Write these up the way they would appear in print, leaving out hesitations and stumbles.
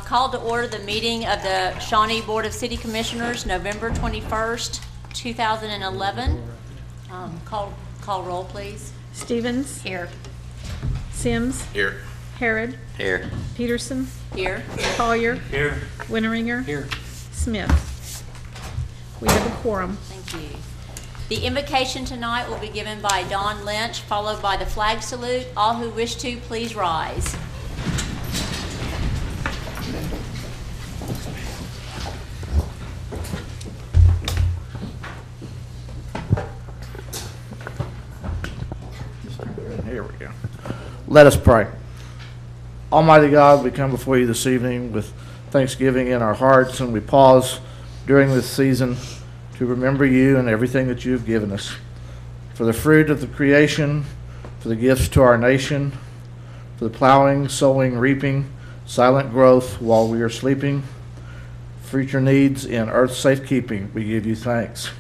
Call to order the meeting of the Shawnee Board of City Commissioners, November 21st, 2011. Call roll, please. Stevens. Here. Sims. Here. Harrod. Here. Peterson. Here. Collier. Here. Winteringer. Here. Smith. We have a quorum. Thank you. The invocation tonight will be given by Don Lynch, followed by the flag salute. All who wish to, please rise. Here we go. Let us pray. Almighty God, we come before you this evening with thanksgiving in our hearts, and we pause during this season to remember you and everything that you've given us. For the fruit of the creation, for the gifts to our nation, for the plowing, sowing, reaping, silent growth while we are sleeping, future needs in earth's safekeeping, we give you thanks.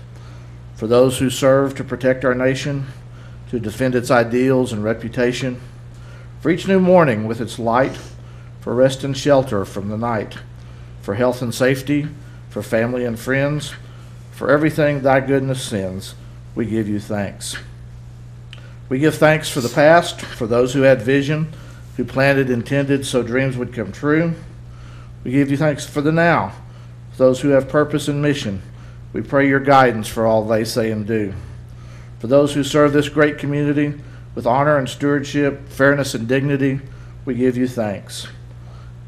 For those who serve to protect our nation, to defend its ideals and reputation, for each new morning with its light, for rest and shelter from the night, for health and safety, for family and friends, for everything thy goodness sends, we give you thanks. We give thanks for the past, for those who had vision, who planted, intended so dreams would come true. We give you thanks for the now, for those who have purpose and mission. We pray your guidance for all they say and do. For those who serve this great community with honor and stewardship, fairness and dignity, we give you thanks.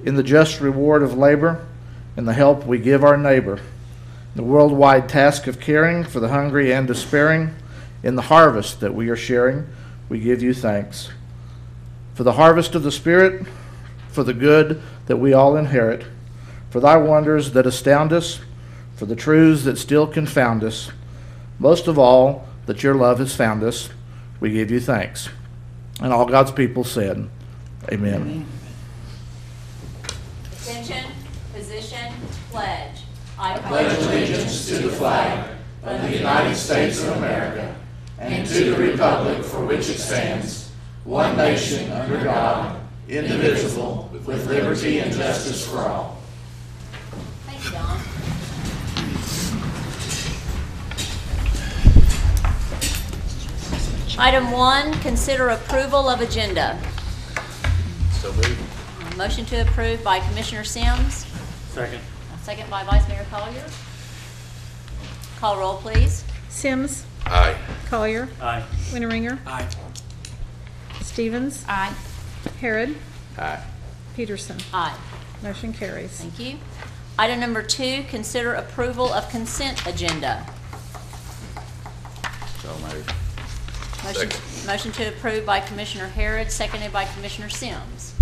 In the just reward of labor, in the help we give our neighbor, in the worldwide task of caring for the hungry and despairing, in the harvest that we are sharing, we give you thanks. For the harvest of the Spirit, for the good that we all inherit, for thy wonders that astound us, for the truths that still confound us, most of all, that your love has found us, we give you thanks. And all God's people said, amen. Attention, position, pledge. I pledge allegiance to the flag of the United States of America and to the republic for which it stands, one nation under God, indivisible, with liberty and justice for all. Thank you, Don. Item 1, consider approval of agenda. So moved. Motion to approve by Commissioner Sims. Second. Second by Vice Mayor Collier. Call roll, please. Sims. Aye. Collier. Aye. Winteringer. Aye. Stevens. Aye. Harrod. Aye. Peterson. Aye. Motion carries. Thank you. Item number 2, consider approval of consent agenda. So moved. Motion to approve by Commissioner Harrod, seconded by Commissioner Sims.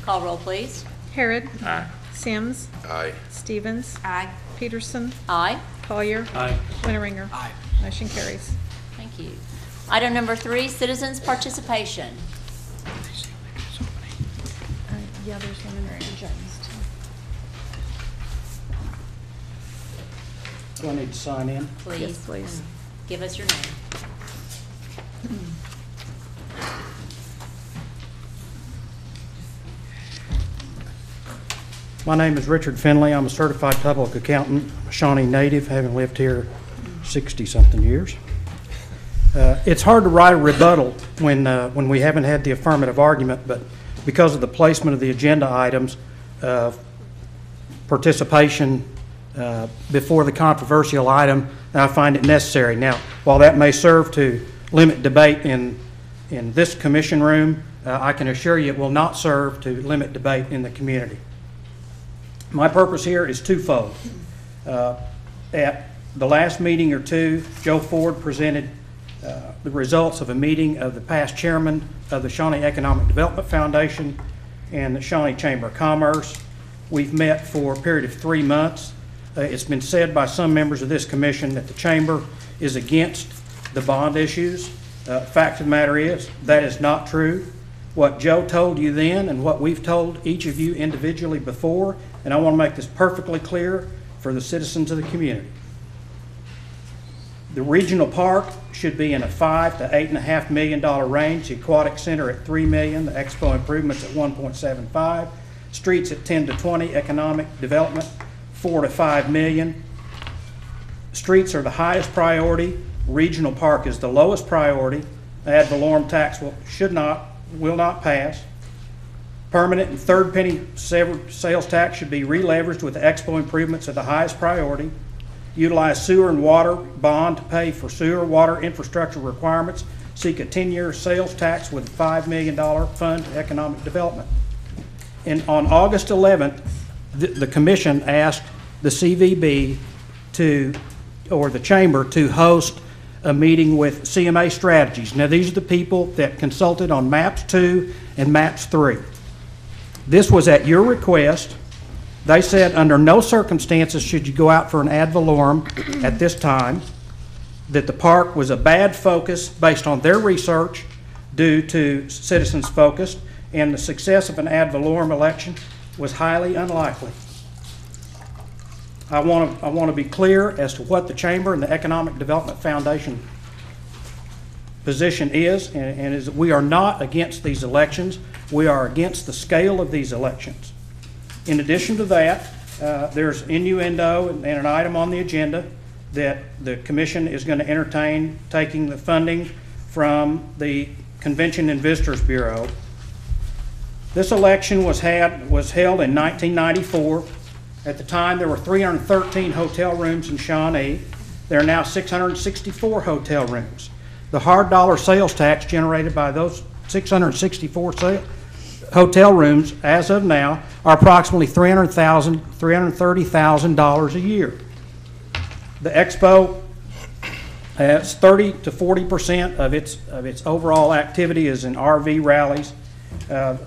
Call roll, please. Harrod. Aye. Sims. Aye. Stevens. Aye. Peterson. Aye. Collier. Aye. Winteringer. Aye. Motion carries. Thank you. Item number 3, citizens' participation. Yeah, there's one in there for James, too. Do I need to sign in? Please. Yes, please. Give us your name. My name is Richard Finley. I'm a certified public accountant, a Shawnee native, having lived here 60-something years. It's hard to write a rebuttal when we haven't had the affirmative argument, but because of the placement of the agenda items, participation before the controversial item, I find it necessary. Now, while that may serve to limit debate in this commission room, I can assure you it will not serve to limit debate in the community. My purpose here is twofold. At the last meeting or two, Joe Ford presented the results of a meeting of the past chairman of the Shawnee Economic Development Foundation and the Shawnee Chamber of Commerce. We've met for a period of 3 months. It's been said by some members of this commission that the Chamber is against the bond issues. Fact of the matter is, that is not true. What Joe told you then and what we've told each of you individually before, and I want to make this perfectly clear for the citizens of the community. The regional park should be in a $5 to $8.5 million range. The aquatic center at $3 million. The expo improvements at $1.75. Streets at 10 to 20, economic development 4 to 5 million. Streets are the highest priority. Regional park is the lowest priority. Ad valorem tax will not pass. Permanent and third penny sales tax should be re-leveraged with the expo improvements at the highest priority. Utilize sewer and water bond to pay for sewer water infrastructure requirements. Seek a 10-year sales tax with a $5 million fund to economic development. And on August 11th, the commission asked the CVB or the chamber to host a meeting with CMA Strategies. Now, these are the people that consulted on MAPS 2 and MAPS 3. This was at your request. They said under no circumstances should you go out for an ad valorem at this time, that the park was a bad focus based on their research due to citizens focused, and the success of an ad valorem election was highly unlikely. I want to be clear as to what the Chamber and the Economic Development Foundation position is, and is that we are not against these elections. We are against the scale of these elections. In addition to that, there's innuendo and an item on the agenda that the Commission is going to entertain taking the funding from the Convention and Visitors Bureau. This election was held in 1994. At the time, there were 313 hotel rooms in Shawnee. There are now 664 hotel rooms. The hard dollar sales tax generated by those 664 hotel rooms, as of now, are approximately $330,000 a year. The Expo has 30 to 40% of its overall activity is in RV rallies. Our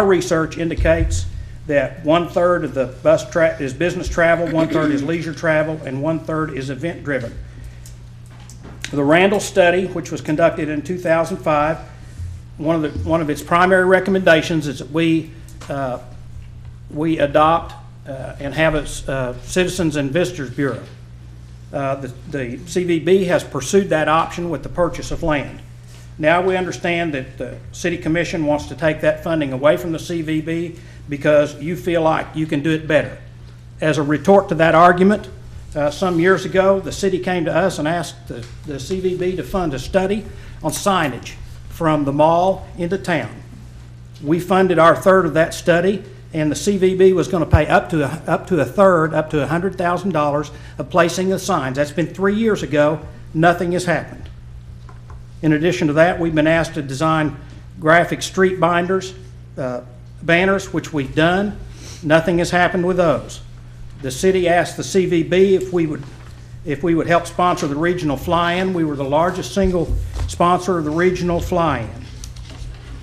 research indicates that 1/3 of the bus is business travel, 1/3 is leisure travel, and 1/3 is event driven. The Randall study, which was conducted in 2005, one of its primary recommendations is that we adopt and have a Citizens and Visitors Bureau. The CVB has pursued that option with the purchase of land. Now we understand that the City Commission wants to take that funding away from the CVB because you feel like you can do it better. As a retort to that argument, some years ago, the city came to us and asked the CVB to fund a study on signage from the mall into town. We funded our third of that study, and the CVB was going to pay up to a third, up to $100,000 of placing the signs. That's been 3 years ago. Nothing has happened. In addition to that, we've been asked to design graphic street binders, banners, which we've done. Nothing has happened with those. The city asked the CVB if we would help sponsor the regional fly-in. We were the largest single sponsor of the regional fly-in.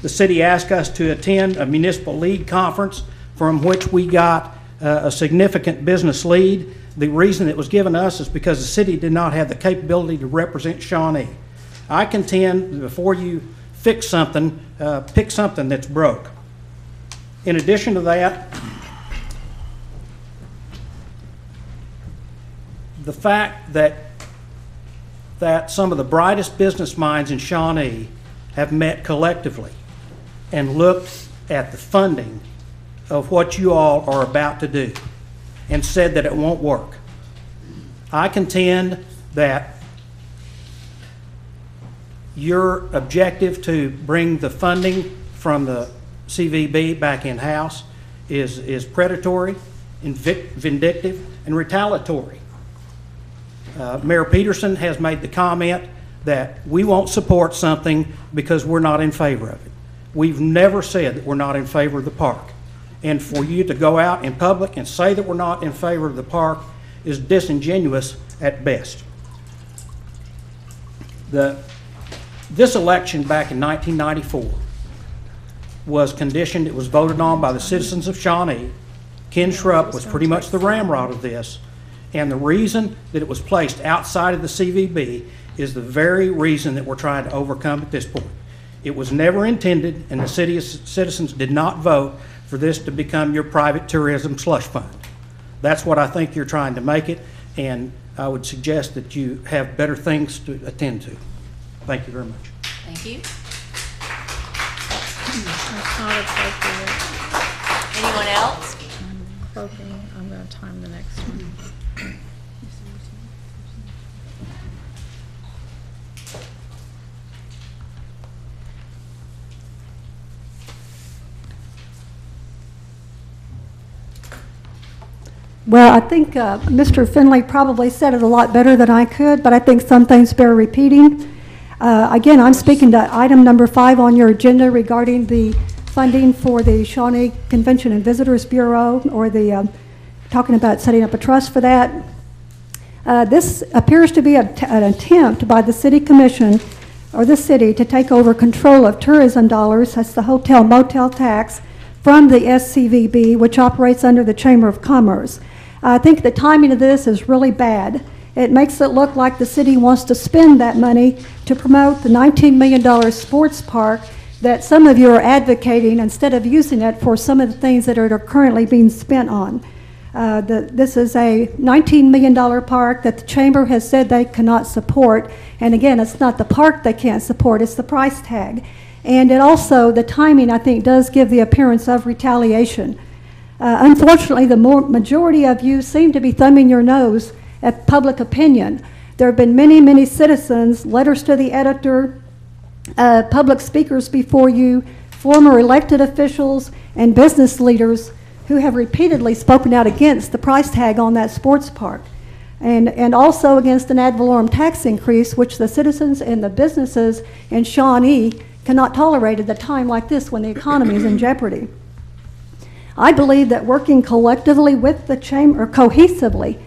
The city asked us to attend a municipal league conference from which we got a significant business lead. The reason it was given to us is because the city did not have the capability to represent Shawnee. I contend before you fix something, pick something that's broke. In addition to that, the fact that some of the brightest business minds in Shawnee have met collectively and looked at the funding of what you all are about to do and said that it won't work. I contend that your objective to bring the funding from the CVB back in-house is predatory, vindictive, and retaliatory. Mayor Peterson has made the comment that we won't support something because we're not in favor of it. We've never said that we're not in favor of the park. And for you to go out in public and say that we're not in favor of the park is disingenuous at best. This election back in 1994 was conditioned, it was voted on by the citizens of Shawnee. Ken Schrupp was pretty much the ramrod of this. And the reason that it was placed outside of the CVB is the very reason that we're trying to overcome at this point. It was never intended, and the citizens did not vote for this to become your private tourism slush fund. That's what I think you're trying to make it, and I would suggest that you have better things to attend to. Thank you very much. Thank you. That's not appropriate. Anyone else? Hoping I'm going to time the next one. Well, I think Mr. Finley probably said it a lot better than I could, but I think some things bear repeating. Again, I'm speaking to item number 5 on your agenda regarding the funding for the Shawnee Convention and Visitors Bureau, or the talking about setting up a trust for that. This appears to be an attempt by the City Commission or the city to take over control of tourism dollars, that's the hotel motel tax, from the SCVB, which operates under the Chamber of Commerce. I think the timing of this is really bad. It makes it look like the city wants to spend that money to promote the $19 million sports park that some of you are advocating, instead of using it for some of the things that are currently being spent on. This is a $19 million park that the Chamber has said they cannot support. And again, it's not the park they can't support, it's the price tag. And it also, the timing, I think, does give the appearance of retaliation. Unfortunately, the majority of you seem to be thumbing your nose at public opinion. There have been many, many citizens, letters to the editor, public speakers before you, former elected officials, and business leaders who have repeatedly spoken out against the price tag on that sports park, and also against an ad valorem tax increase, which the citizens and the businesses in Shawnee cannot tolerate at a time like this when the economy is in jeopardy. I believe that working collectively with the Chamber, or cohesively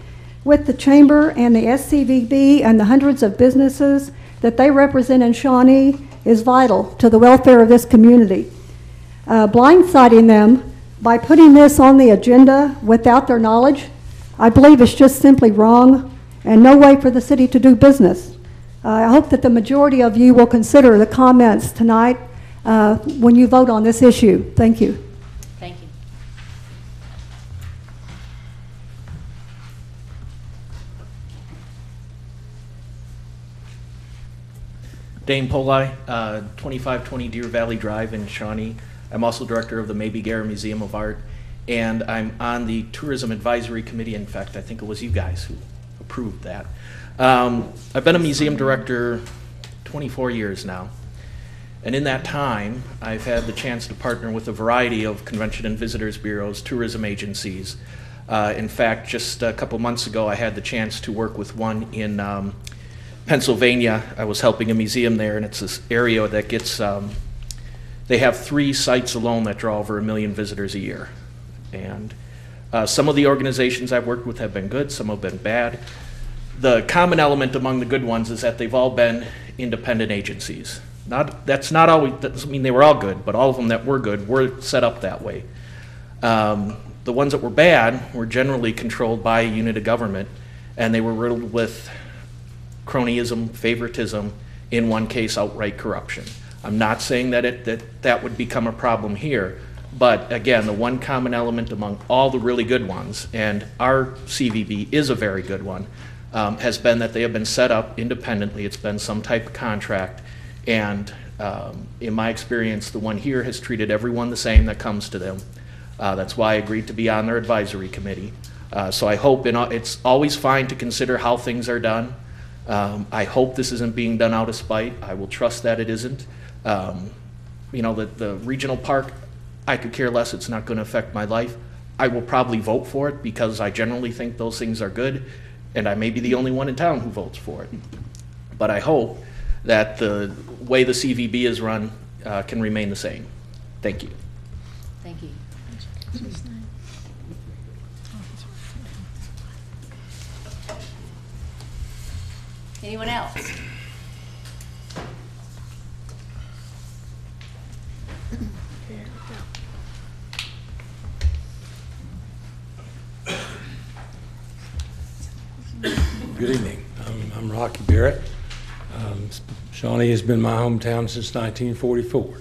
with the Chamber and the SCVB and the hundreds of businesses that they represent in Shawnee is vital to the welfare of this community. Blindsiding them by putting this on the agenda without their knowledge, I believe is just simply wrong and no way for the city to do business. I hope that the majority of you will consider the comments tonight when you vote on this issue. Thank you. Thank you. Dane Polai, 2520 Deer Valley Drive in Shawnee. I'm also director of the Maybe Guerra Museum of Art, and I'm on the Tourism Advisory Committee. In fact, I think it was you guys who approved that. I've been a museum director 24 years now, and in that time, I've had the chance to partner with a variety of convention and visitors bureaus, tourism agencies. In fact, just a couple months ago, I had the chance to work with one in Pennsylvania. I was helping a museum there, and it's this area that gets, they have 3 sites alone that draw over 1 million visitors a year. And some of the organizations I've worked with have been good, some have been bad. The common element among the good ones is that they've all been independent agencies. That's not always, that doesn't mean they were all good, but all of them that were good were set up that way. The ones that were bad were generally controlled by a unit of government, and they were riddled with cronyism, favoritism, in one case outright corruption. I'm not saying that that would become a problem here, but again, the one common element among all the really good ones, and our CVB is a very good one, has been that they have been set up independently. It's been some type of contract, and in my experience, the one here has treated everyone the same that comes to them. That's why I agreed to be on their advisory committee. So I hope, it's always fine to consider how things are done. I hope this isn't being done out of spite. I will trust that it isn't. You know, the regional park, I could care less. It's not going to affect my life. I will probably vote for it because I generally think those things are good, and I may be the only one in town who votes for it. But I hope that the way the CVB is run can remain the same. Thank you. Thank you. Anyone else? Good evening. I'm Rocky Barrett. Shawnee has been my hometown since 1944,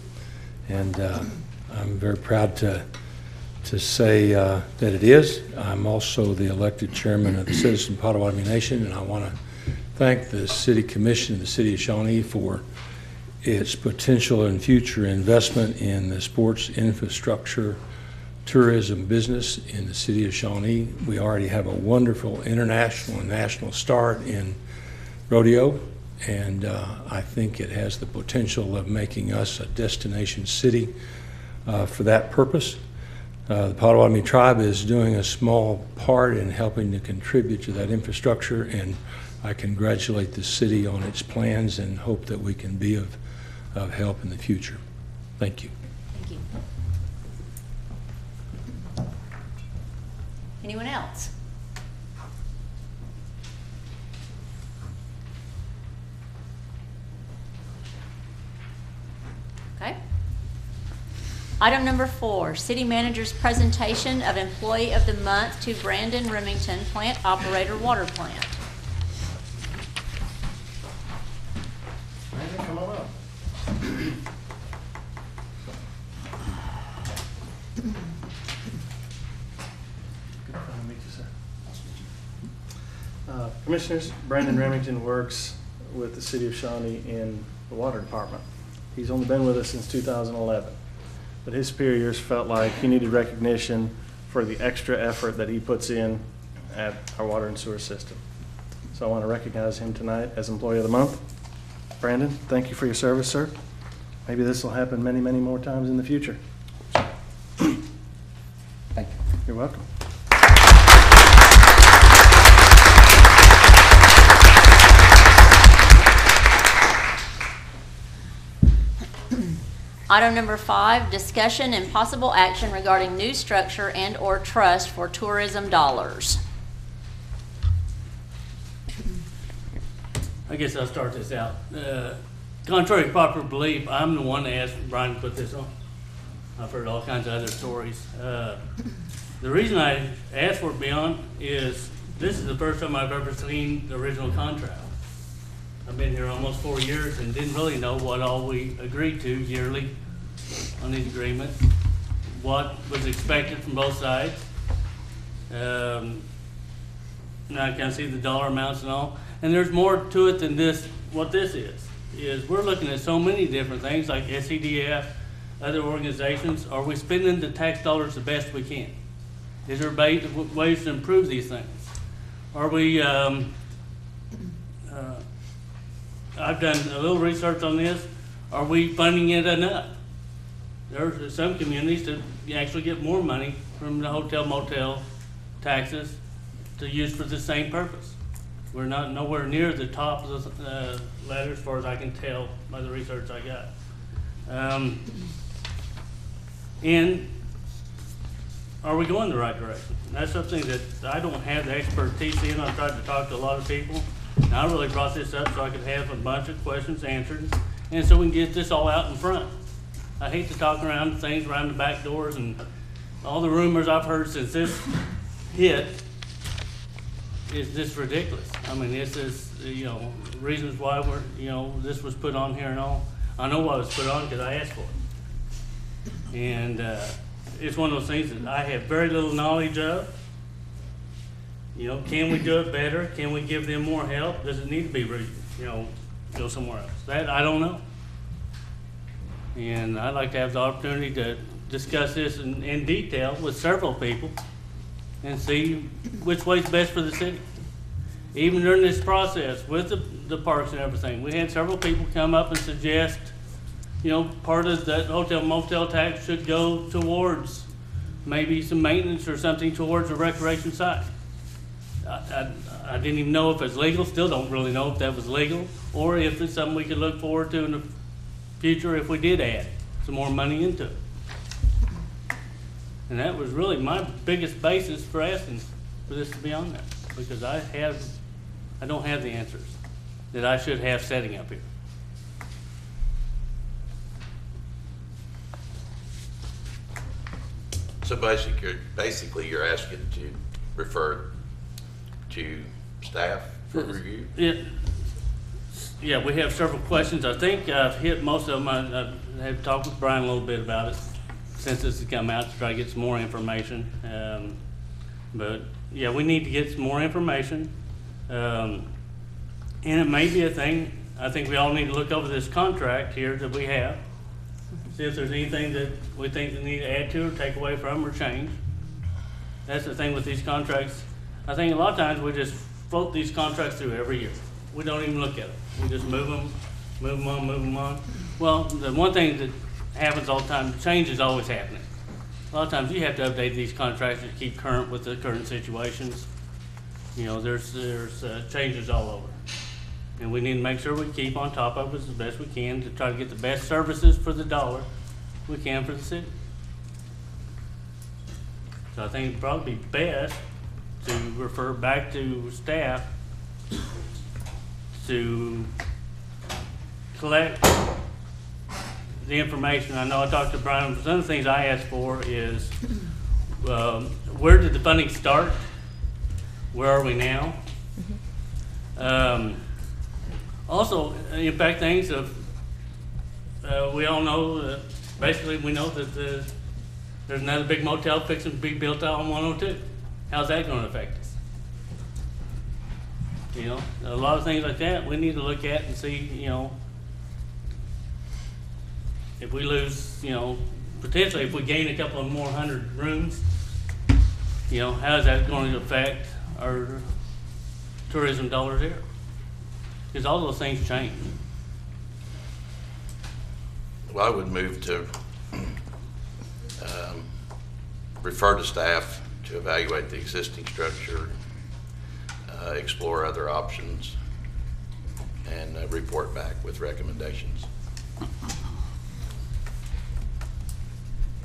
and I'm very proud to say that it is. I'm also the elected chairman of the Citizen Potawatomi Nation, and I want to thank the City Commission and the City of Shawnee for its potential and future investment in the sports infrastructure tourism business in the city of Shawnee. We already have a wonderful international and national start in rodeo, and I think it has the potential of making us a destination city for that purpose. The Potawatomi tribe is doing a small part in helping to contribute to that infrastructure, and I congratulate the city on its plans and hope that we can be of help in the future. Thank you. Thank you. Anyone else? Okay. Item number 4, City Manager's presentation of Employee of the Month to Brandon Remington, Plant Operator, Water Plant. Brandon, come on up. Commissioners, Brandon Remington works with the City of Shawnee in the Water Department. He's only been with us since 2011, but his superiors felt like he needed recognition for the extra effort that he puts in at our water and sewer system. So I want to recognize him tonight as Employee of the Month. Brandon, thank you for your service, sir. Maybe this will happen many, many more times in the future. Thank you. You're welcome. Item number 5, discussion and possible action regarding new structure and/or trust for tourism dollars. I guess I'll start this out. Contrary to popular belief, I'm the one that asked Brian to put this on. I've heard all kinds of other stories. The reason I asked for it to be on is this is the first time I've ever seen the original contract. I've been here almost 4 years and didn't really know what all we agreed to yearly on these agreements, what was expected from both sides. Now I can see the dollar amounts and all. And there's more to it than this. What this is we're looking at so many different things like SCDF, other organizations. Are we spending the tax dollars the best we can? Is there ways to improve these things? Are we, I've done a little research on this. Are we funding it enough? There's some communities that actually get more money from the hotel motel taxes to use for the same purpose. We're not nowhere near the top of the ladder as far as I can tell by the research I got. And are we going the right direction? That's something that I don't have the expertise in. I've tried to talk to a lot of people. And I really brought this up so I could have a bunch of questions answered and so we can get this all out in front. I hate to talk around things around the back doors and all the rumors I've heard since this hit is just ridiculous. I mean, this is, reasons why this was put on here and all. I know why it was put on because I asked for it. And it's one of those things that I have very little knowledge of. Can we do it better? Can we give them more help? Does it need to be, go somewhere else? That I don't know. And I'd like to have the opportunity to discuss this in detail with several people and see which way's best for the city. Even during this process with the parks and everything, we had several people come up and suggest, part of that hotel motel tax should go towards maybe some maintenance or something towards the recreation side. I didn't even know if it's legal, still don't really know if that was legal, or if it's something we could look forward to in the future if we did add some more money into it. And that was really my biggest basis for asking for this to be on there, because I don't have the answers that I should have setting up here. So basically you're asking to refer to staff for review? Yeah, we have several questions. I think I've hit most of them. I have talked with Brian a little bit about it since this has come out to try to get some more information. But yeah, we need to get some more information. And it may be a thing. I think we all need to look over this contract here that we have see if there's anything that we think we need to add to or take away from or change. That's the thing with these contracts. I think a lot of times we just float these contracts through every year. We don't even look at them. We just move them on. Well, the one thing that happens all the time, change is always happening. A lot of times you have to update these contracts to keep current with the current situations. You know, there's changes all over. And we need to make sure we keep on top of it as best we can to try to get the best services for the dollar we can for the city. So I think it'd probably be best to refer back to staff to collect the information. I know I talked to Brian, but some of the things I asked for is where did the funding start? Where are we now? Also, impact things of, we all know, basically we know that there's another big motel fixing to be built out on 102. How's that going to affect us? You know, a lot of things like that we need to look at and see, you know, if we lose, you know, potentially if we gain a couple of more hundred rooms, you know, how is that going to affect our tourism dollars here? Because all those things change. Well, I would move to refer to staff to evaluate the existing structure, explore other options, and report back with recommendations.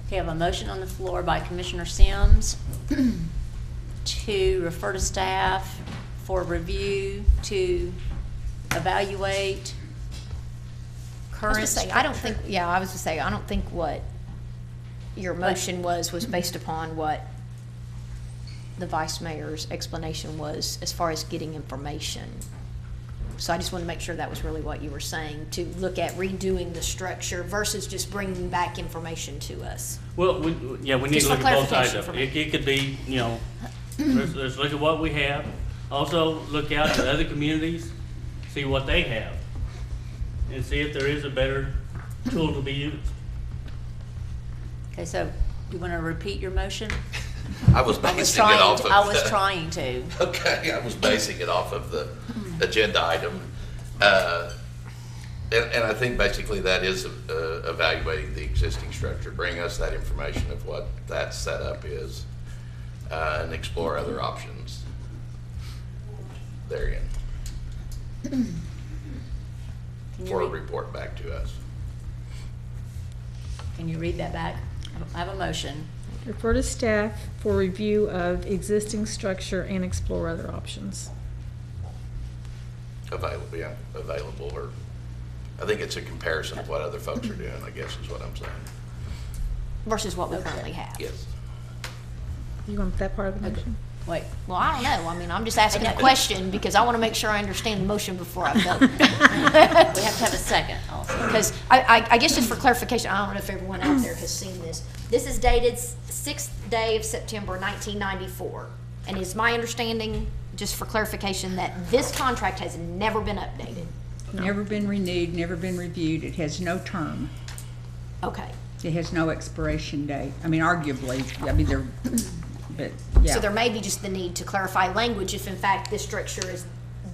Okay, I have a motion on the floor by Commissioner Sims to refer to staff for review to evaluate I was current gonna say, I don't think, yeah, I was gonna say, I don't think what your motion was based upon what the vice mayor's explanation was as far as getting information. So I just wanted to make sure that was really what you were saying, to look at redoing the structure versus just bringing back information to us. Well, we need Just to look for at both sides clarification of for it. me. It could be, you know, let's look at what we have. Also, look out at other communities, see what they have, and see if there is a better tool to be used. Okay, so you want to repeat your motion? I was basing it off of. I was trying to. Okay, I was basing it off of the agenda item. And I think basically that is evaluating the existing structure, bring us that information of what that setup is, and explore other options therein for a report back to us. Can you read that back? I have a motion. Refer to staff for review of existing structure and explore other options. Available, or I think it's a comparison of what other folks are doing, I guess is what I'm saying. Versus what we currently have. Yes. You want that part of the motion? Wait. Well, I don't know. I mean, I'm just asking a question because I want to make sure I understand the motion before I vote. We have to have a second also. Because I guess just for clarification, I don't know if everyone out there has seen this. This is dated 6th day of September, 1994. And is my understanding, just for clarification, that this contract has never been updated? Never been renewed, never been reviewed. It has no term. Okay. It has no expiration date. I mean, arguably, I mean, there, but, yeah. So there may be just the need to clarify language if in fact this structure is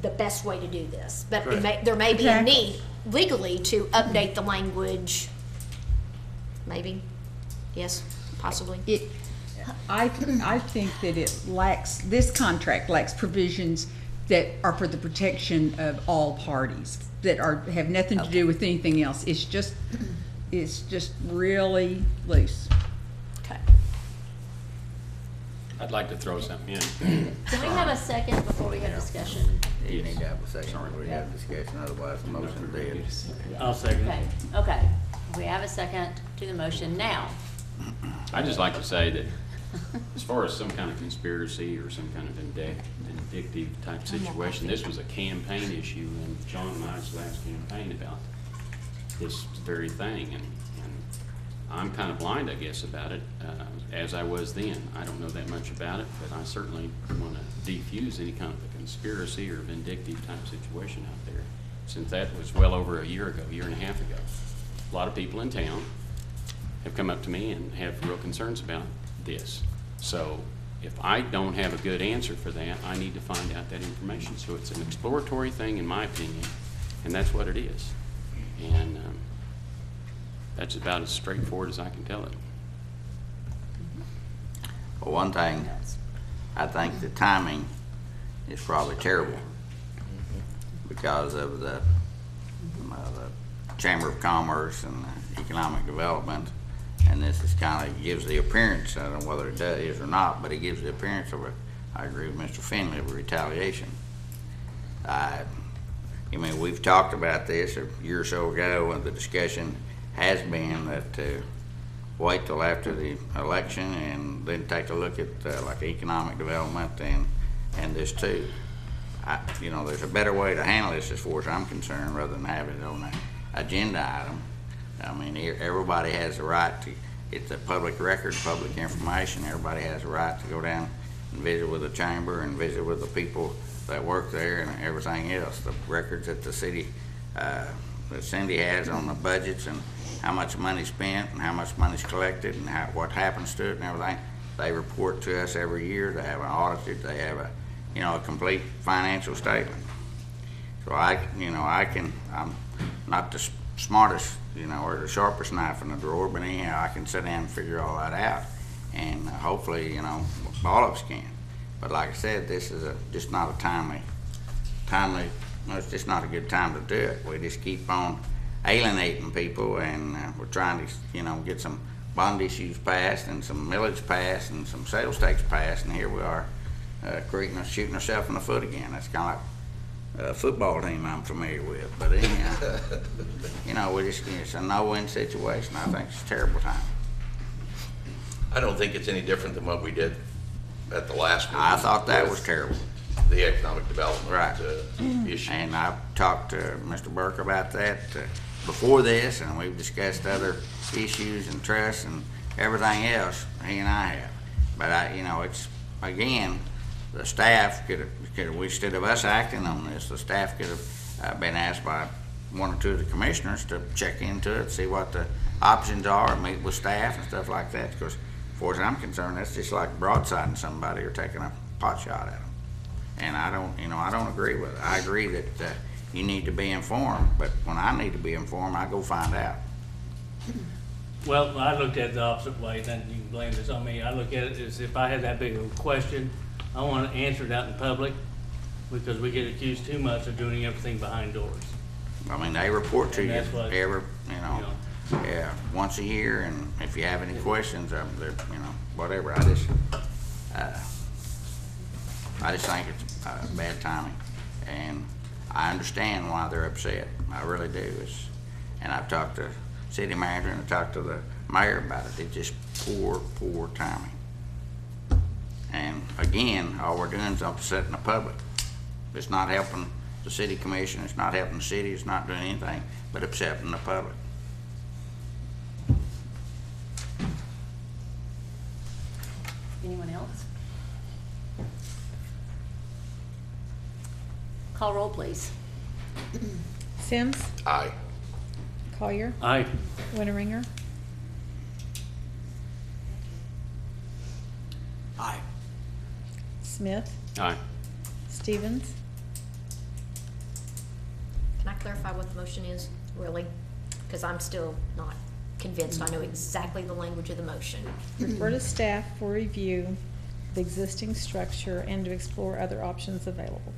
the best way to do this. But there may be a Exactly. need legally to update the language. Maybe? Yes, possibly? I think that it lacks, this contract lacks provisions that are for the protection of all parties, that have nothing to do with anything else. It's just really loose. Okay. I'd like to throw something in. Can we have a second before we have discussion? You need to have a second before you have discussion, otherwise the motion dead. I'll second Okay, it. okay. We have a second to the motion now. I'd just like to say that as far as some kind of conspiracy or some kind of vindictive type situation, this was a campaign issue, and John and I's last campaign about this very thing, and I'm kind of blind, I guess, about it, as I was then. I don't know that much about it, but I certainly want to defuse any kind of a conspiracy or vindictive type situation out there, since that was well over a year ago, year and a half ago. A lot of people in town have come up to me and have real concerns about this. So if I don't have a good answer for that, I need to find out that information. So it's an exploratory thing, in my opinion, and that's what it is. And that's about as straightforward as I can tell it. Well, one thing, I think the timing is probably terrible because of the Chamber of Commerce and Economic Development, and this is kind of gives the appearance, I don't know whether it is or not, but it gives the appearance of I agree with Mr. Finley, of a retaliation. I mean, we've talked about this a year or so ago, and the discussion has been that to wait till after the election and then take a look at like economic development and this too. You know, there's a better way to handle this as far as I'm concerned rather than have it on an agenda item. I mean, everybody has the right to, it's a public record, public information. Everybody has the right to go down and visit with the chamber and visit with the people that work there and everything else. The records that the city, that Cindy has on the budgets and how much money spent and how much money's collected and what happens to it and everything. They report to us every year. They have an audited. They have a, you know, a complete financial statement. So I'm not the smartest, you know, or the sharpest knife in the drawer, but anyhow, I can sit down and figure all that out. And hopefully, you know, all of us can. But like I said, this is just not a timely, it's just not a good time to do it. We just keep on alienating people, and we're trying to, you know, get some bond issues passed and some millage passed and some sales tax passed, and here we are shooting ourselves in the foot again. That's kind of like a football team I'm familiar with. But anyhow, you know, it's a no-win situation. I think it's a terrible time. I don't think it's any different than what we did at the last meeting. I thought that was terrible. The economic development issue. And I've talked to Mr. Burke about that before this, and we've discussed other issues and trusts and everything else, he and I have. But you know, it's, again, the staff could instead of us acting on this, the staff could have been asked by one or two of the commissioners to check into it, see what the options are, and meet with staff and stuff like that. Because, as far as I'm concerned, that's just like broadsiding somebody or taking a pot shot at them. And I don't agree with it. I agree that you need to be informed, but when I need to be informed, I go find out. Well, I looked at it the opposite way, then you can blame this on me. I look at it as if I had that big of a question, I want to answer it out in public, because we get accused too much of doing everything behind doors. I mean, they report to you what, yeah, once a year, and if you have any questions, whatever. I just think it's bad timing, and I understand why they're upset. I really do. And I've talked to city manager and I've talked to the mayor about it. It's just poor timing. And again, all we're doing is upsetting the public. It's not helping the city commission. It's not helping the city. It's not doing anything but upsetting the public. Anyone else? Call roll, please. Sims, Aye. Collier, Aye. Winteringer, Aye. Smith, Aye. Stevens, Can I clarify what the motion is, really? Because I'm still not convinced I know exactly the language of the motion. refer to staff for review the existing structure and to explore other options available.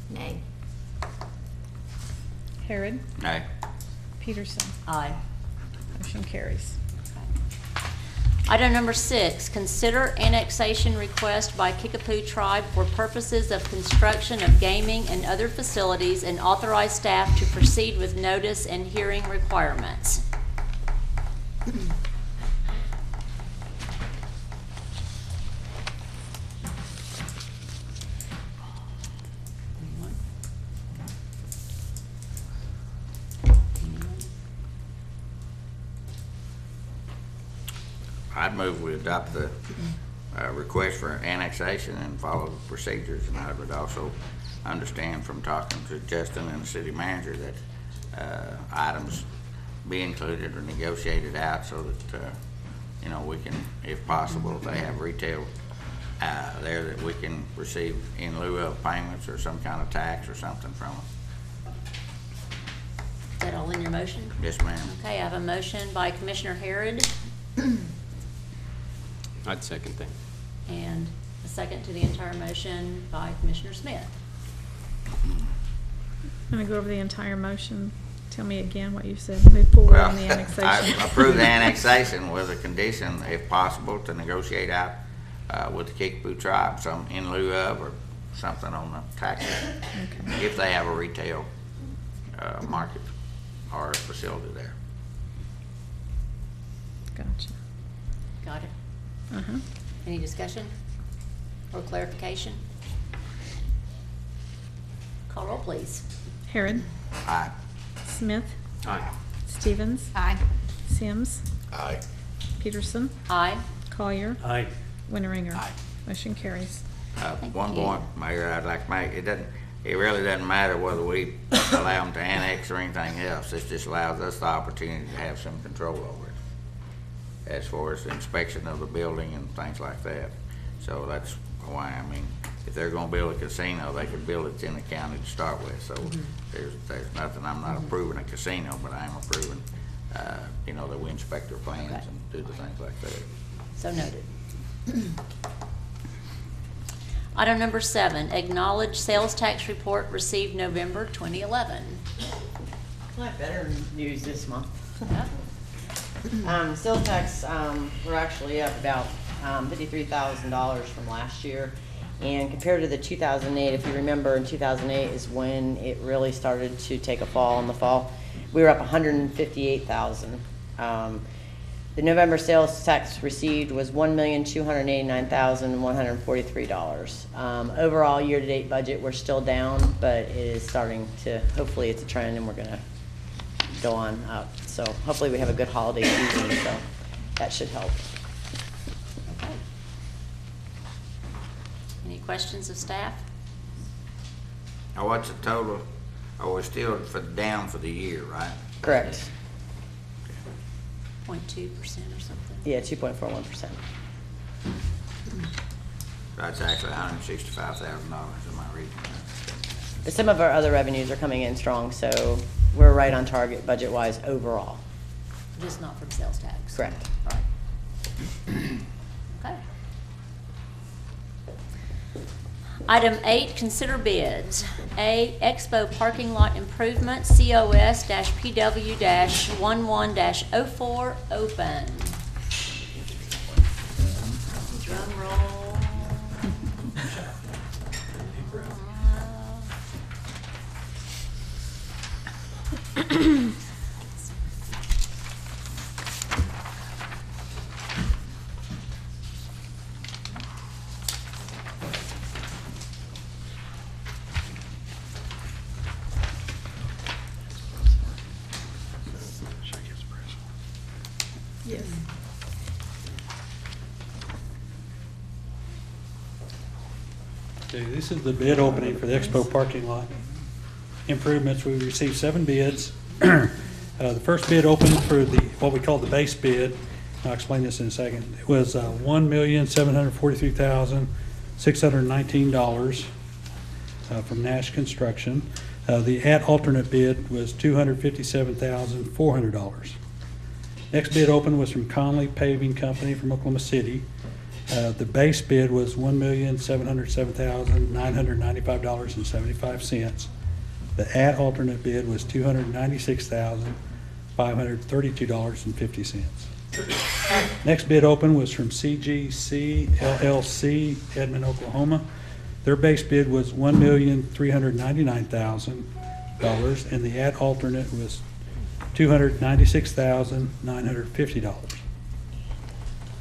Nay. Harrod, Nay. Peterson, Aye. motion carries. Item number 6, consider annexation request by Kickapoo Tribe for purposes of construction of gaming and other facilities, and authorize staff to proceed with notice and hearing requirements. I'd move we adopt the request for annexation and follow the procedures, and I would also understand from talking to Justin and the city manager that items be included or negotiated out so that, you know, we can, if possible, if they have retail there, that we can receive in lieu of payments or some kind of tax or something from them. Is that all in your motion? Yes, ma'am. Okay, I have a motion by Commissioner Harrod I'd second that. and a second to the entire motion by Commissioner Smith. I'm gonna go over the entire motion. Tell me again what you said. Move forward on the annexation. I approve the annexation with a condition, if possible, to negotiate out with the Kickapoo tribe, some in lieu of or something on the taxes, Okay. if they have a retail market or a facility there. Gotcha. Got it? Uh-huh. Any discussion or clarification? Call roll, please. Harrod. Aye. Smith. Aye. Stevens. Aye. Sims. Aye. Peterson. Aye. Collier. Aye. Winteringer. Aye. Motion carries. Thank One you. point, Mayor, I'd like to make, it really doesn't matter whether we allow them to annex or anything else. This just allows us the opportunity to have some control over it, as far as the inspection of the building and things like that. So that's why, I mean, if they're gonna build a casino, they could build it in the county to start with. So there's nothing, I'm not approving a casino, but I am approving, you know, that we inspect their plans Okay. and do the things like that. So noted. Item number 7, acknowledge sales tax report received November 2011. I have better news this month. Yeah. Sales tax, we're actually up about $53,000 from last year. And compared to the 2008, if you remember, in 2008 is when it really started to take a fall in the fall. We were up 158,000. The November sales tax received was $1,289,143. Overall, year-to-date budget, we're still down, but it is starting to, hopefully it's a trend and we're gonna go on up. So hopefully we have a good holiday season, so that should help. Okay. Any questions of staff? Now, what's the total? Oh, we're still down for the year, right? Correct. 0.2% or something? Yeah, 2.41%. That's actually $165,000, am I reading that? But some of our other revenues are coming in strong, so we're right on target budget-wise overall. Just not from sales tax? Correct. All right. Okay. Item 8, consider bids. A, Expo parking lot improvement, COS-PW-11-04, open. Drum roll. Yes. Okay, this is the bid opening for the Expo parking lot improvements. We received 7 bids. The first bid opened for what we call the base bid. I'll explain this in a second. It was $1,743,619 from Nash Construction. The at alternate bid was $257,400. Next bid open was from Conley Paving Company from Oklahoma City. The base bid was $1,707,995.75. The at alternate bid was $296,532.50. Next bid open was from CGC LLC, Edmond, Oklahoma. Their base bid was $1,399,000, and the at alternate was $296,950.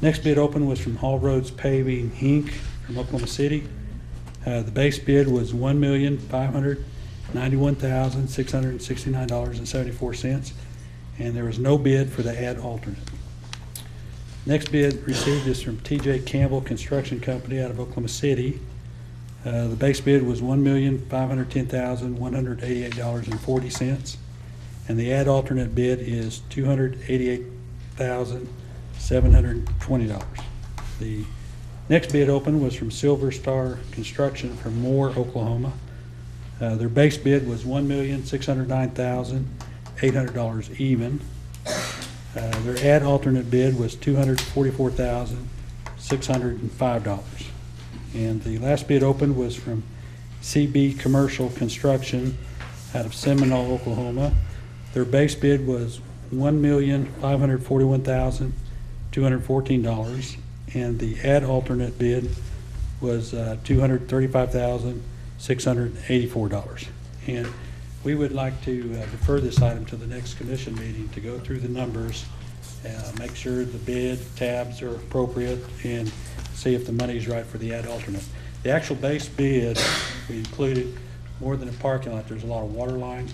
Next bid open was from Hall Roads Paving, Inc. from Oklahoma City. The base bid was $1,591,669.74, and there was no bid for the ad alternate. Next bid received is from TJ Campbell Construction Company out of Oklahoma City. The base bid was $1,510,188.40, and the ad alternate bid is $288,720. The next bid open was from Silver Star Construction from Moore, Oklahoma. Their base bid was $1,609,800 even. Their ad alternate bid was $244,605. And the last bid opened was from CB Commercial Construction out of Seminole, Oklahoma. Their base bid was $1,541,214, and the ad alternate bid was $235,684. And we would like to defer this item to the next commission meeting to go through the numbers, make sure the bid tabs are appropriate, and see if the money is right for the ad alternate. The actual base bid, we included more than a parking lot. There's a lot of water line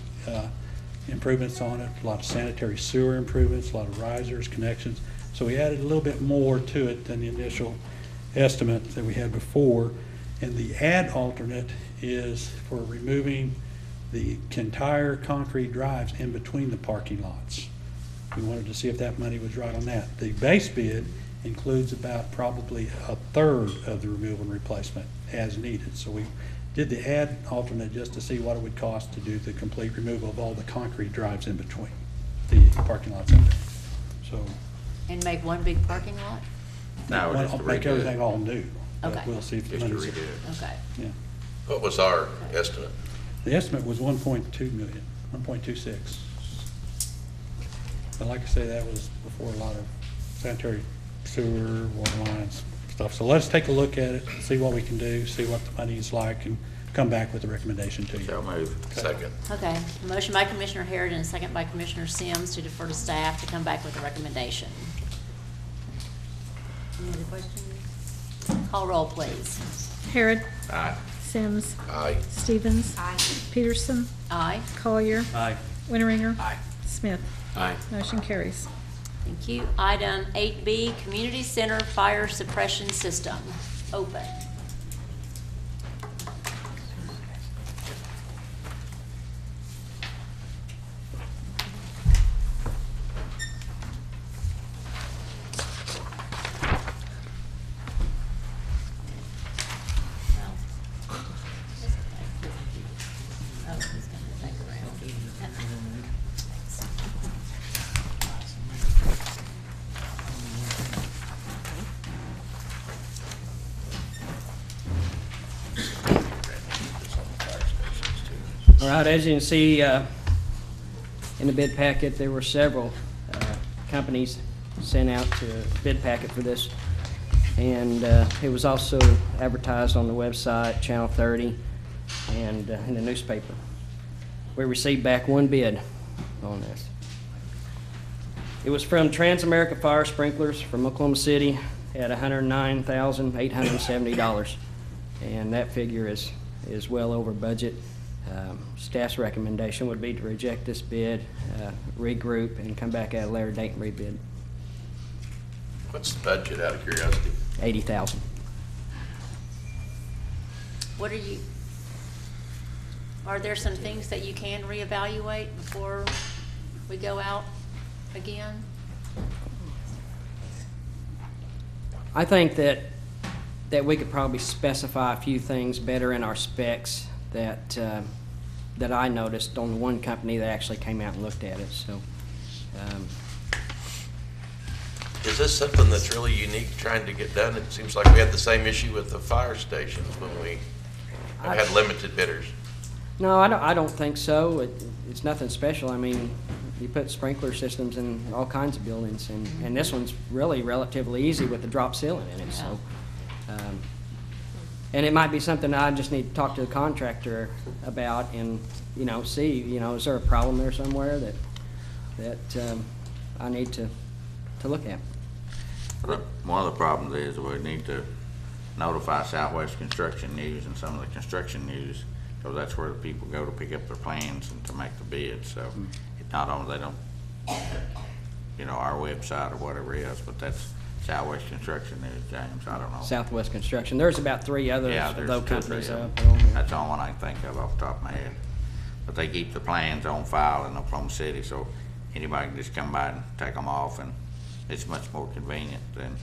improvements on it, a lot of sanitary sewer improvements, a lot of risers, connections. So we added a little bit more to it than the initial estimate that we had before. And the ad alternate is for removing the entire concrete drives in between the parking lots. We wanted to see if that money was right on that. The base bid includes about probably a third of the removal and replacement as needed. So we did the ad alternate just to see what it would cost to do the complete removal of all the concrete drives in between the parking lots in there. So. And make one big parking lot? No, just to make redo everything it. all new. Okay. But we'll see if the Just to money's. redo it. Okay. Yeah. What was our estimate? The estimate was 1.2 million, 1.26. But like I say, that was before a lot of sanitary sewer, water lines, stuff. So let's take a look at it, see what we can do, see what the money is like, and come back with a recommendation to you. So move. Second. Okay, motion by Commissioner Harrod and a second by Commissioner Sims to defer to staff to come back with a recommendation. Any other questions? Call roll, please. Harrod. Aye. Sims. Aye. Stevens. Peterson. Aye. Collier. Aye. Winteringer. Aye. Smith. Aye. Motion carries. Thank you. Item 8B, Community Center Fire Suppression System, open. All right, as you can see in the bid packet, there were several companies sent out to bid packet for this. And it was also advertised on the website, Channel 30, and in the newspaper. We received back one bid on this. It was from Transamerica Fire Sprinklers from Oklahoma City at $109,870. And that figure is well over budget. Staff's recommendation would be to reject this bid, regroup, and come back at a later date and rebid. What's the budget, out of curiosity? $80,000. What are there some things that you can reevaluate before we go out again? I think that we could probably specify a few things better in our specs that I noticed on the one company that actually came out and looked at it. So, Is this something that's really unique trying to get done? It seems like we had the same issue with the fire stations when we had limited bidders. no, I don't think so. It's nothing special. I mean, you put sprinkler systems in all kinds of buildings, and this one's really relatively easy with the drop ceiling in it. So, and it might be something I just need to talk to the contractor about and, see, is there a problem there somewhere that I need to look at? One of the problems is we need to notify Southwest Construction News and some of the construction news, because that's where the people go to pick up their plans and to make the bids. So it not only they don't, our website or whatever else, but that's Southwest Construction is, James, I don't know. Southwest Construction. There's about 3 others Yeah, of there's those 2 or 3 companies of them. up on there. That's the only one I can think of off the top of my head. But they keep the plans on file in Oklahoma City, so anybody can just come by and take them off, and it's much more convenient than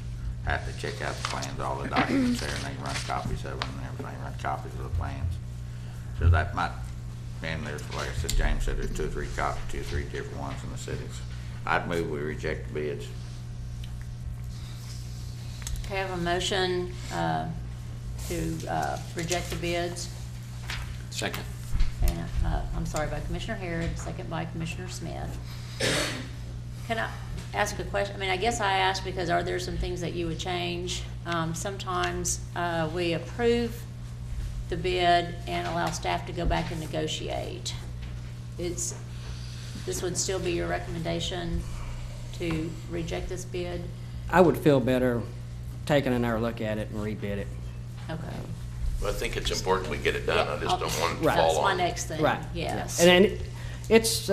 have to check out the plans, all the documents there, and they can run copies of them and everything, run copies of the plans. So that might, and there's, like I said, James said, there's 2 or 3 copies, 2 or 3 different ones in the cities. I'd move we reject the bids. Okay, I have a motion to reject the bids. Second. And, I'm sorry, by Commissioner Harrod, second by Commissioner Smith. Can I ask a question? I mean, I guess I asked because are there some things that you would change? Sometimes we approve the bid and allow staff to go back and negotiate. This would still be your recommendation to reject this bid? I would feel better taking another look at it and rebid it. Okay. Well, I think it's important we get it done. I just don't want it to Right. fall That's my on. next thing, Right. yes. And then it's,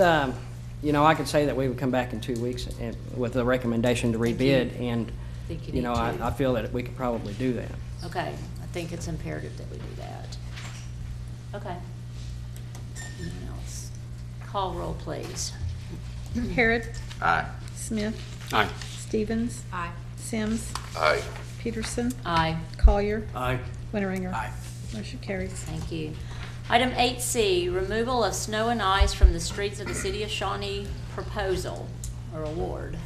you know, I could say that we would come back in 2 weeks and, with a recommendation to rebid, and, Think you you know, need to. I feel that we could probably do that. Okay, I think it's imperative that we do that. Okay. Anything else? Call roll, please. Harrod. Aye. Smith. Aye. Stevens. Aye. Sims. Aye. Peterson. Aye. Collier. Aye. Winteringer. Aye. Motion carries. Thank you. Item 8C, removal of snow and ice from the streets of the city of Shawnee proposal or award.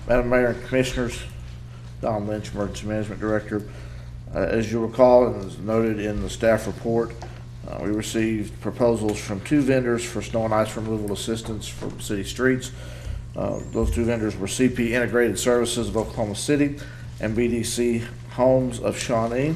Madam Mayor and Commissioners, Don Lynch, Emergency Management Director. As you recall, and as noted in the staff report, we received proposals from 2 vendors for snow and ice removal assistance for city streets. Those 2 vendors were CP Integrated Services of Oklahoma City and BDC Homes of Shawnee.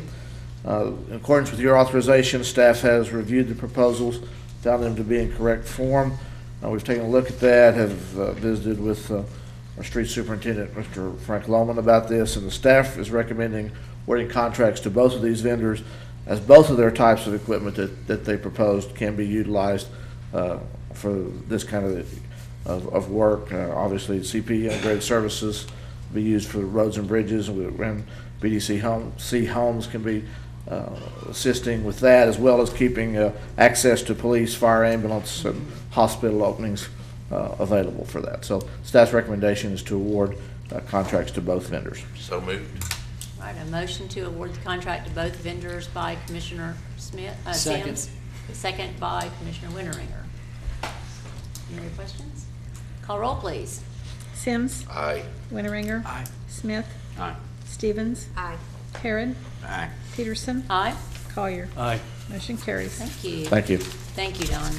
In accordance with your authorization, staff has reviewed the proposals, found them to be in correct form. We've taken a look at that, have visited with our street superintendent, Mr. Frank Lohman, about this, and the staff is recommending awarding contracts to both of these vendors, as both of their types of equipment that they proposed can be utilized for this kind of work. Obviously, CP Integrated Services will be used for roads and bridges, and BDC Homes can be assisting with that, as well as keeping access to police, fire, ambulance, and hospital openings available for that. So staff's recommendation is to award contracts to both vendors. So moved. All right, a motion to award the contract to both vendors by Commissioner Smith, Second. Sims. Second by Commissioner Winteringer. Any other questions? Call roll, please. Sims. Aye. Winteringer. Aye. Smith. Aye. Stevens. Aye. Harrod. Aye. Peterson. Aye. Collier. Aye. Motion carries. Thank you. Thank you. Thank you, Don.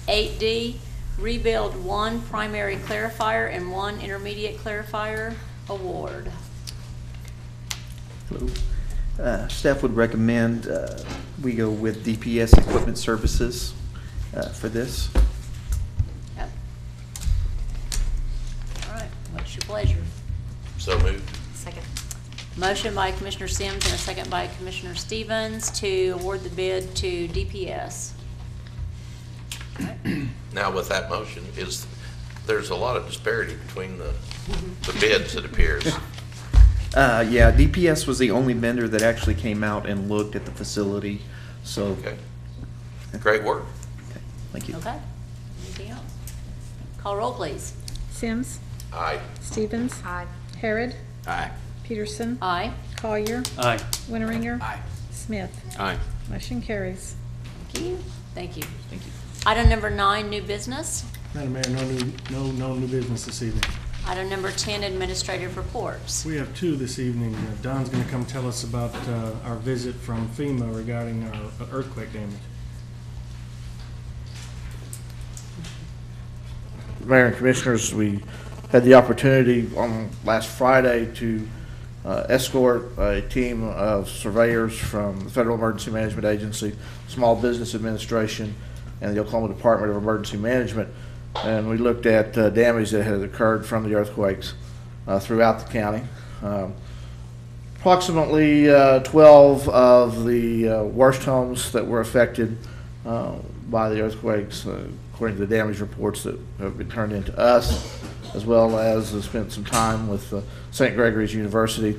8D, rebuild 1 primary clarifier and 1 intermediate clarifier award. Hello. Staff would recommend we go with DPS Equipment Services for this. Yep. All right, what's your pleasure? So moved. Second. Motion by Commissioner Sims and a second by Commissioner Stevens to award the bid to DPS. Now with that motion, there's a lot of disparity between the bids, it appears. Yeah, DPS was the only vendor that actually came out and looked at the facility, so. Okay. Great work. Okay, thank you. Okay. Anything else? Call roll, please. Sims. Aye. Stevens. Aye. Harrod. Aye. Peterson. Aye. Collier. Aye. Winteringer. Aye. Smith. Aye. Motion carries. Thank you. Thank you. Thank you. Item number 9, new business. Madam Mayor, no new business this evening. Item number 10, administrative reports. We have 2 this evening. Don's going to come tell us about our visit from FEMA regarding our earthquake damage. Mayor and Commissioners, we had the opportunity on last Friday to escort a team of surveyors from the Federal Emergency Management Agency, Small Business Administration, and the Oklahoma Department of Emergency Management. And we looked at damage that had occurred from the earthquakes throughout the county. Approximately 12 of the worst homes that were affected by the earthquakes according to the damage reports that have been turned into us, as well as spent some time with St. Gregory's University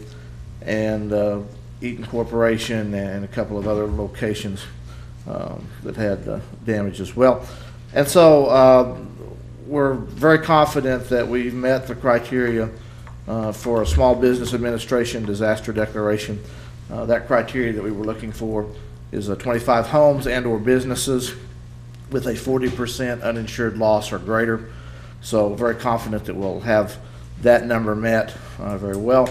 and Eaton Corporation and a couple of other locations that had damage as well. And so we're very confident that we've met the criteria for a small business administration disaster declaration. That criteria that we were looking for is 25 homes and or businesses with a 40% uninsured loss or greater. So very confident that we'll have that number met very well.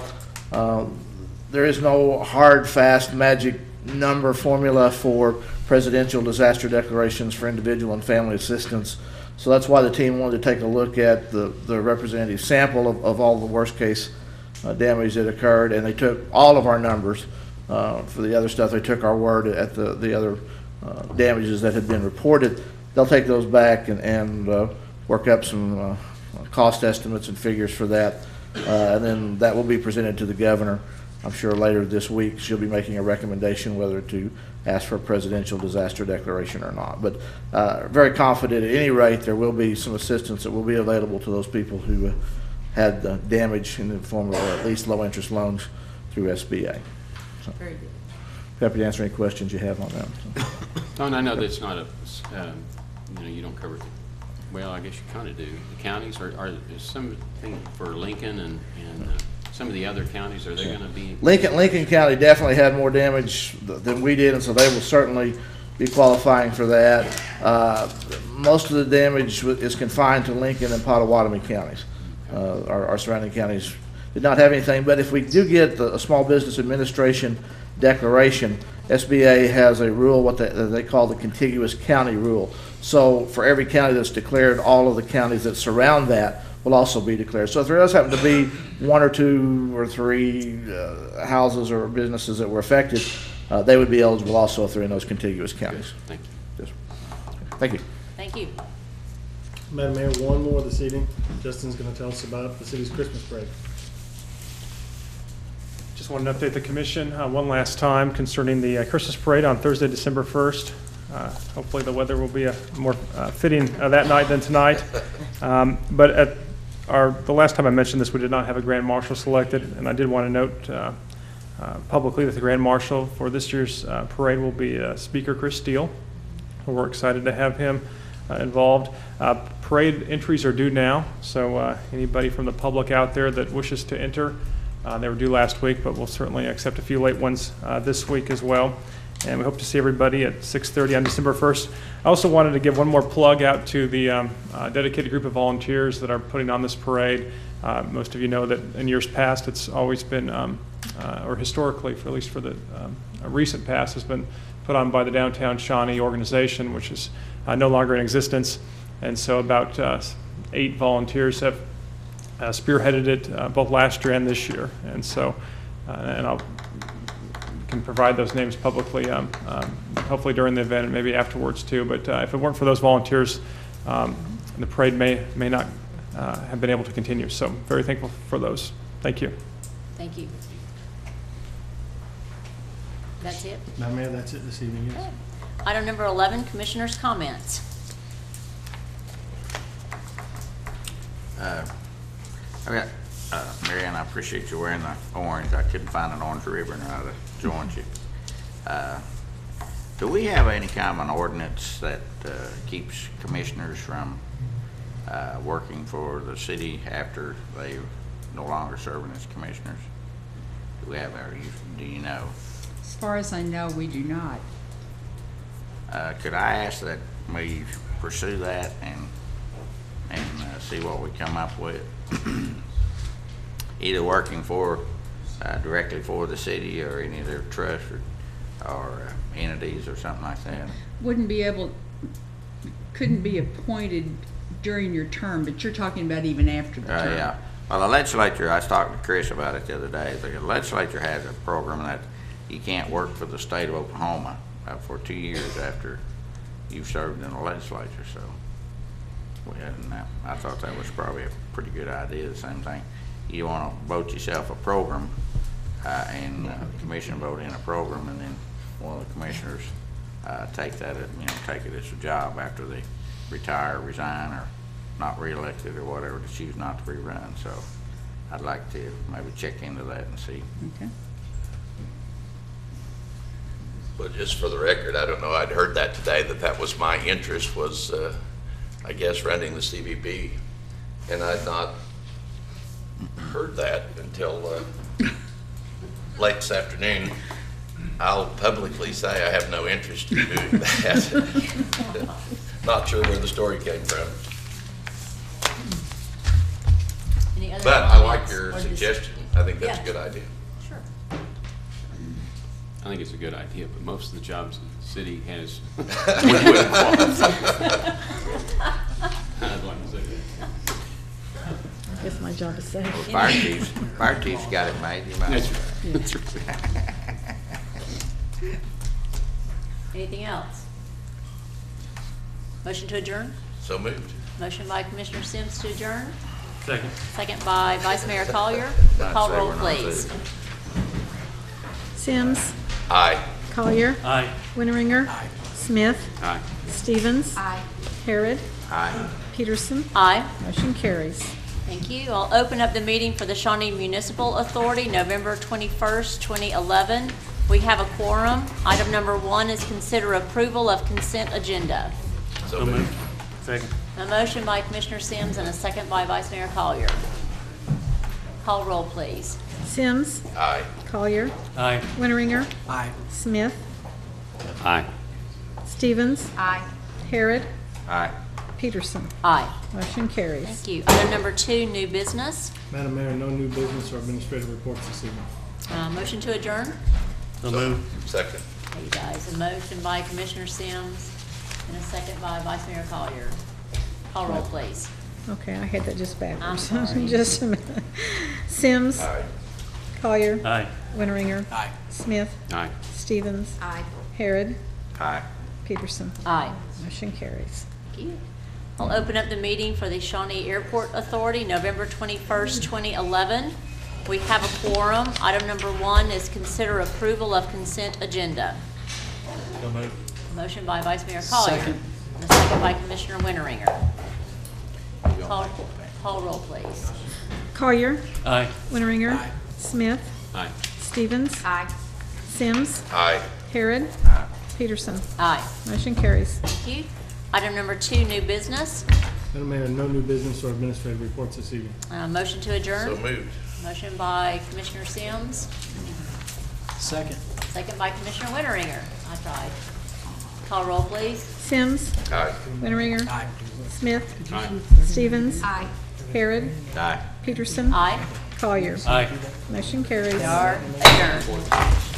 There is no hard, fast, magic number formula for presidential disaster declarations for individual and family assistance. So that's why the team wanted to take a look at the representative sample of all the worst case damage that occurred, and they took all of our numbers. For the other stuff, they took our word at the other damages that had been reported. They'll take those back and work up some cost estimates and figures for that, and then that will be presented to the governor. I'm sure later this week she'll be making a recommendation whether to ask for a presidential disaster declaration or not. But very confident at any rate there will be some assistance that will be available to those people who had damage in the form of at least low interest loans through SBA. So, Very good. happy to answer any questions you have on that. So. Don, I know that's not a, you don't cover, well, I guess you kind of do. The counties, is something for Lincoln and some of the other counties, are they going to be? Lincoln County definitely had more damage than we did, and so they will certainly be qualifying for that. Most of the damage is confined to Lincoln and Pottawatomie counties. Our surrounding counties did not have anything, but if we do get a Small Business Administration declaration, SBA has a rule, what they call the contiguous county rule. So for every county that's declared, all of the counties that surround that will also be declared. So if there does happen to be one or two or three houses or businesses that were affected, they would be eligible also if they're in those contiguous counties. Thank you. Yes. Thank you. Thank you. Madam Mayor, one more this evening. Justin's going to tell us about the city's Christmas parade. Just wanted to update the commission one last time concerning the Christmas parade on Thursday, December 1st. Hopefully the weather will be more fitting that night than tonight. But at the last time I mentioned this, we did not have a grand marshal selected, and I did want to note publicly that the grand marshal for this year's parade will be Speaker Chris Steele. We're excited to have him involved. Parade entries are due now, so anybody from the public out there that wishes to enter, they were due last week, but we'll certainly accept a few late ones this week as well. And we hope to see everybody at 6:30 on December 1st. I also wanted to give one more plug out to the dedicated group of volunteers that are putting on this parade. Most of you know that in years past, it's always been, or historically, at least for the recent past, has been put on by the Downtown Shawnee organization, which is no longer in existence. And so about 8 volunteers have spearheaded it both last year and this year. And so, and I'll can provide those names publicly, hopefully during the event and maybe afterwards too. But if it weren't for those volunteers, the parade may not have been able to continue. So very thankful for those. Thank you. Thank you. That's it? Madam Mayor, that's it this evening, yes. Item number 11, Commissioners' comments. Mary Ann, I appreciate you wearing the orange. I couldn't find an orange ribbon or I'd have joined you. Do we have any kind of an ordinance that keeps commissioners from working for the city after they no longer serving as commissioners? Do we have, do you know? As far as I know, we do not. Could I ask that we pursue that and see what we come up with? Either working for directly for the city or any of their trusts or entities or something like that. Couldn't be appointed during your term, but you're talking about even after the term. Yeah. Well, the legislature, I was talking to Chris about it the other day. The legislature has a program that you can't work for the state of Oklahoma for 2 years after you've served in the legislature. So I thought that was probably a pretty good idea. The same thing. You want to vote yourself a program and the commission vote in a program, and then one of the commissioners take it as a job after they retire, resign, or not reelected or whatever, to choose not to rerun. So I'd like to maybe check into that and see. Okay. But just for the record, I don't know, I'd heard that today, that was my interest was, I guess, running the CVB. And I'd not heard that until late this afternoon. I'll publicly say I have no interest in doing that. Not sure where the story came from. Any other But I like comments your or dis- suggestion. I think that's a Yeah. good idea. Sure. I think it's a good idea, but most of the jobs the city has would qualify. I'd like to say that. I guess my job is safe. Well, fire chief's got it made. You might. That's right. That's right. Anything else? Motion to adjourn? So moved. Motion by Commissioner Sims to adjourn, Second. second by Vice Mayor Collier. I'd Call say roll, we're not please. losing. Sims, Aye. Collier, Aye. Winteringer, Smith, Aye. Stevens, Aye. Harrod, Aye. Peterson. Aye. Motion carries. Thank you. I'll open up the meeting for the Shawnee Municipal Authority, November 21st, 2011. We have a quorum. Item number 1 is consider approval of consent agenda. So moved. Second. A motion by Commissioner Sims and a second by Vice Mayor Collier. Call roll, please. Sims, Aye. Collier, Aye. Winteringer, Smith, Aye. Stevens, Aye. Harrod, Aye. Peterson. Aye. Motion carries. Thank you. Item number 2, new business. Madam Mayor, no new business or administrative reports this evening. Motion to adjourn. So moved. Second. Hey, you guys, a motion by Commissioner Sims and a second by Vice Mayor Collier. Call roll, please. Okay, I had that just backwards. I'm sorry. Just a minute. Sims, Aye. Collier, Aye. Winteringer, Smith, Aye. Stevens, Aye. Harrod, Aye. Peterson. Aye. Motion carries. Thank you. I'll open up the meeting for the Shawnee Airport Authority, November 21st, 2011. We have a quorum. Item number 1 is consider approval of consent agenda. So moved. Motion by Vice Mayor Collier. And a second by Commissioner Winteringer. Call roll, please. Collier, Aye. Winteringer, Smith, Aye. Stevens, Aye. Sims, Aye. Harrod, Peterson. Aye. Motion carries. Thank you. Item number 2, new business. Madam Mayor, no new business or administrative reports this evening. Motion to adjourn. So moved. Motion by Commissioner Sims. Second. Second by Commissioner Winteringer. I tried. Call roll, please. Sims, Aye. Winteringer, Smith, Aye. Stevens, Aye. Harrod, Aye. Peterson. Aye. Collier. Aye. Motion carries. We are adjourned.